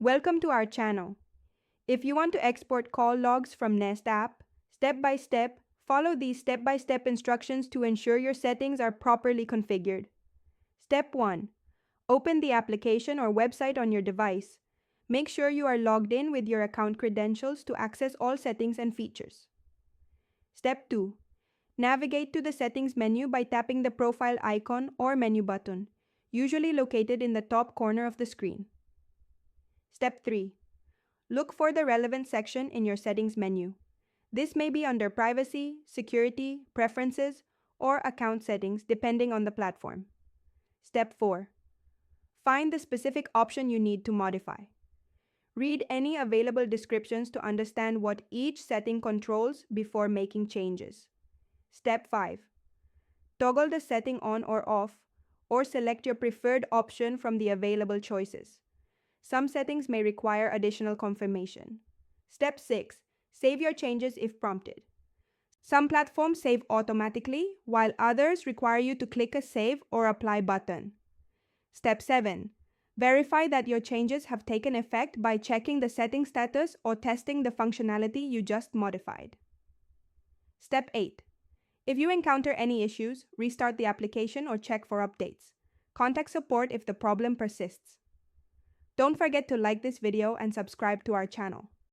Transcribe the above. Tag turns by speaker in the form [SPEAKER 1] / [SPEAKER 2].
[SPEAKER 1] Welcome to our channel. If you want to export call logs from Nest app, step by step, follow these step-by-step instructions to ensure your settings are properly configured. Step 1. Open the application or website on your device. Make sure you are logged in with your account credentials to access all settings and features. Step 2. Navigate to the settings menu by tapping the profile icon or menu button, usually located in the top corner of the screen. Step 3. Look for the relevant section in your settings menu. This may be under Privacy, Security, Preferences, or Account Settings depending on the platform. Step 4. Find the specific option you need to modify. Read any available descriptions to understand what each setting controls before making changes. Step 5. Toggle the setting on or off, or select your preferred option from the available choices. Some settings may require additional confirmation. Step 6. Save your changes if prompted. Some platforms save automatically, while others require you to click a Save or Apply button. Step 7. Verify that your changes have taken effect by checking the setting status or testing the functionality you just modified. Step 8. If you encounter any issues, restart the application or check for updates. Contact support if the problem persists. Don't forget to like this video and subscribe to our channel.